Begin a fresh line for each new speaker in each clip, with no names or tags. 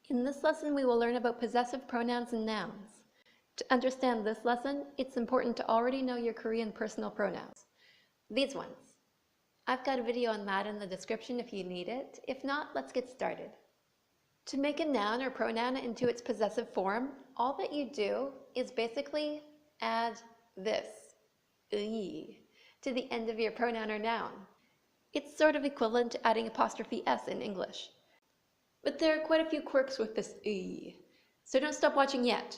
In this lesson, we will learn about possessive pronouns and nouns. To understand this lesson, it's important to already know your Korean personal pronouns. These ones. I've got a video on that in the description if you need it. If not, let's get started. To make a noun or pronoun into its possessive form, all that you do is basically add this, 의, to the end of your pronoun or noun. It's sort of equivalent to adding apostrophe s in English. But there are quite a few quirks with this 의, so don't stop watching yet.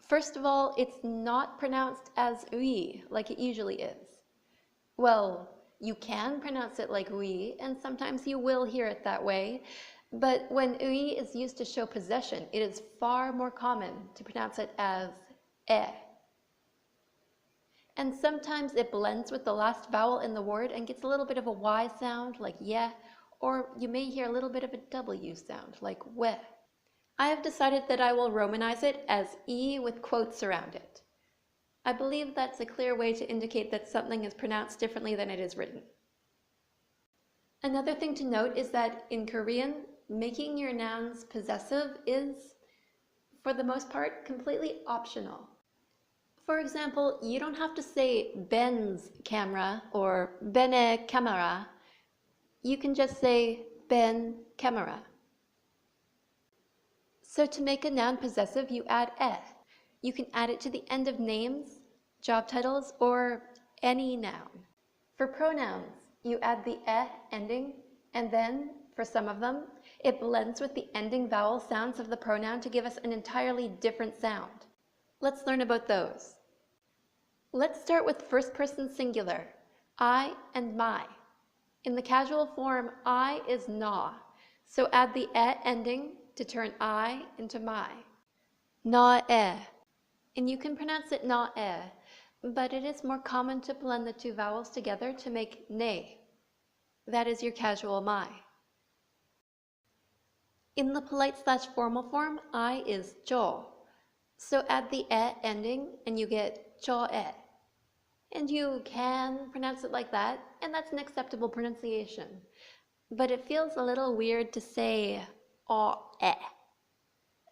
First of all, it's not pronounced as 의 like it usually is. Well, you can pronounce it like 의, and sometimes you will hear it that way, but when 의 is used to show possession, it is far more common to pronounce it as 에. And sometimes it blends with the last vowel in the word and gets a little bit of a Y sound like yeah, or you may hear a little bit of a W sound like we. I have decided that I will Romanize it as E with quotes around it. I believe that's a clear way to indicate that something is pronounced differently than it is written. Another thing to note is that in Korean, making your nouns possessive is, for the most part, completely optional. For example, you don't have to say Ben's camera or Ben의 camera. You can just say Ben camera. So to make a noun possessive, you add 에. You can add it to the end of names, job titles, or any noun. For pronouns, you add the 에 ending, and then, for some of them, it blends with the ending vowel sounds of the pronoun to give us an entirely different sound. Let's learn about those. Let's start with first person singular, I and my. In the casual form, I is na, so add the 에 ending to turn I into my. Na 에. And you can pronounce it na 에, but it is more common to blend the two vowels together to make ne. That is your casual my. In the polite/formal form, I is 저, so add the 에 ending and you get 저 에. And you can pronounce it like that, and that's an acceptable pronunciation. But it feels a little weird to say 에.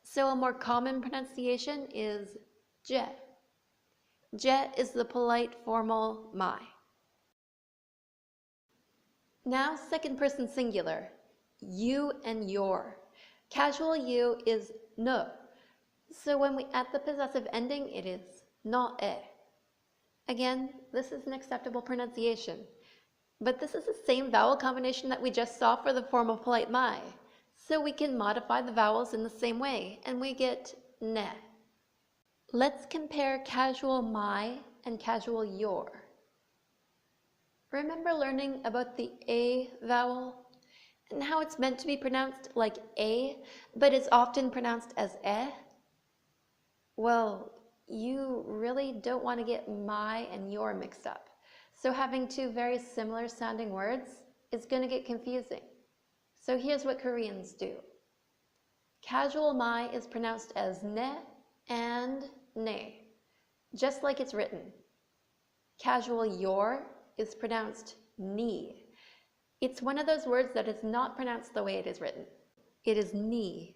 So a more common pronunciation is 제. 제 is the polite formal my. Now second person singular, you and your. Casual you is ne. So when we add the possessive ending, it is na 에. Again, this is an acceptable pronunciation, but this is the same vowel combination that we just saw for the formal polite my, so we can modify the vowels in the same way, and we get ne. Let's compare casual my and casual your. Remember learning about the a vowel and how it's meant to be pronounced like a, but is often pronounced as 에? Well, you really don't want to get my and your mixed up. So having two very similar sounding words is going to get confusing. So here's what Koreans do. Casual my is pronounced as ne and ne, just like it's written. Casual your is pronounced ni. It's one of those words that is not pronounced the way it is written. It is ni.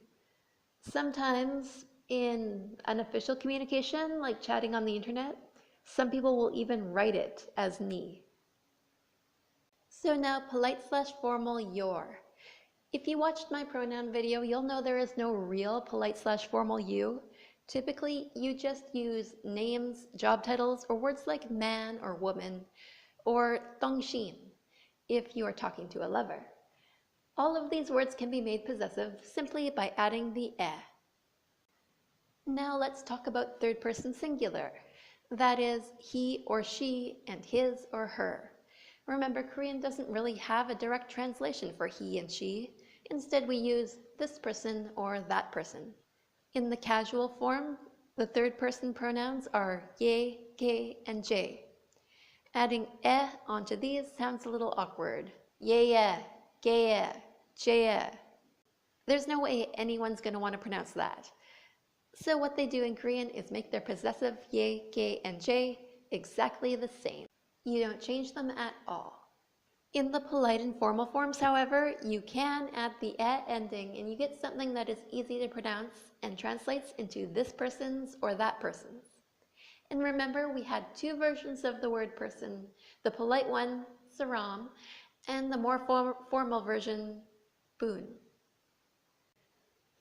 Sometimes in unofficial communication, like chatting on the internet, some people will even write it as ni. So now polite/formal your. If you watched my pronoun video, you'll know there is no real polite/formal you. Typically, you just use names, job titles, or words like man or woman, or 당신 if you are talking to a lover. All of these words can be made possessive simply by adding the 에. Now let's talk about third person singular. That is, he or she and his or her. Remember, Korean doesn't really have a direct translation for he and she. Instead, we use this person or that person. In the casual form, the third person pronouns are ye, ge, and j. Adding 에 onto these sounds a little awkward. Ye, ge, j. There's no way anyone's going to want to pronounce that. So what they do in Korean is make their possessive ye, ge, and j exactly the same. You don't change them at all. In the polite and formal forms, however, you can add the "e" ending and you get something that is easy to pronounce and translates into this person's or that person's. And remember, we had two versions of the word person, the polite one, saram, and the more formal version, boon.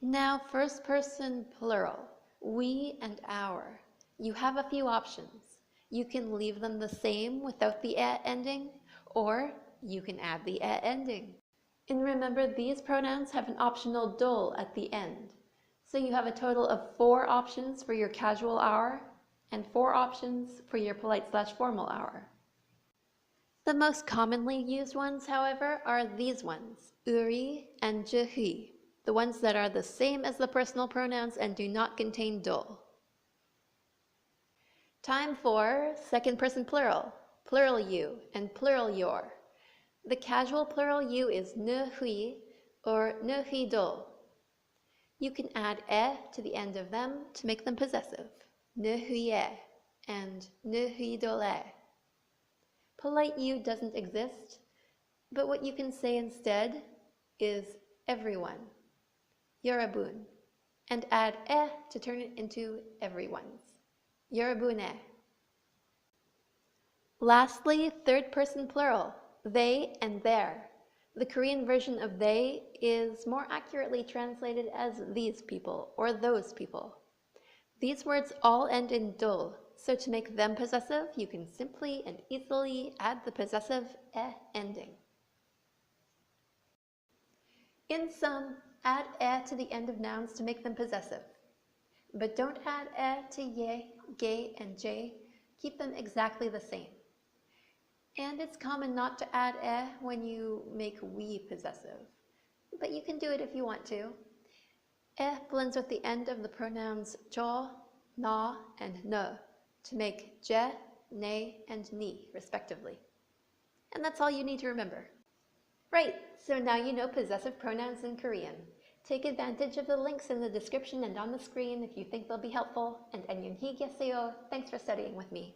Now, first person plural, we and our. You have a few options. You can leave them the same without the "e" ending, or you can add the "e" ending. And remember, these pronouns have an optional dul at the end. So you have a total of 4 options for your casual hour and 4 options for your polite/formal hour. The most commonly used ones, however, are these ones, uri and jehui, the ones that are the same as the personal pronouns and do not contain dul. Time for second person plural, plural you and plural your. The casual plural you is ne hui or ne hui dul. You can add "e" to the end of them to make them possessive, ne hui e and ne hui dul e. Polite you doesn't exist, but what you can say instead is everyone, yorabun, and add "e" to turn it into everyone's, yorabune. Lastly, third person plural, they and their. The Korean version of they is more accurately translated as these people or those people. These words all end in dul, so to make them possessive, you can simply and easily add the possessive "e" ending. In sum, add "e" to the end of nouns to make them possessive. But don't add "e" to ye, ge, and je. Keep them exactly the same. And it's common not to add "e" when you make we possessive, but you can do it if you want to. "E" blends with the end of the pronouns jo, na, and ne to make je, ne, and ni, respectively. And that's all you need to remember. Right, so now you know possessive pronouns in Korean. Take advantage of the links in the description and on the screen if you think they'll be helpful, and 안녕히 계세요. Thanks for studying with me.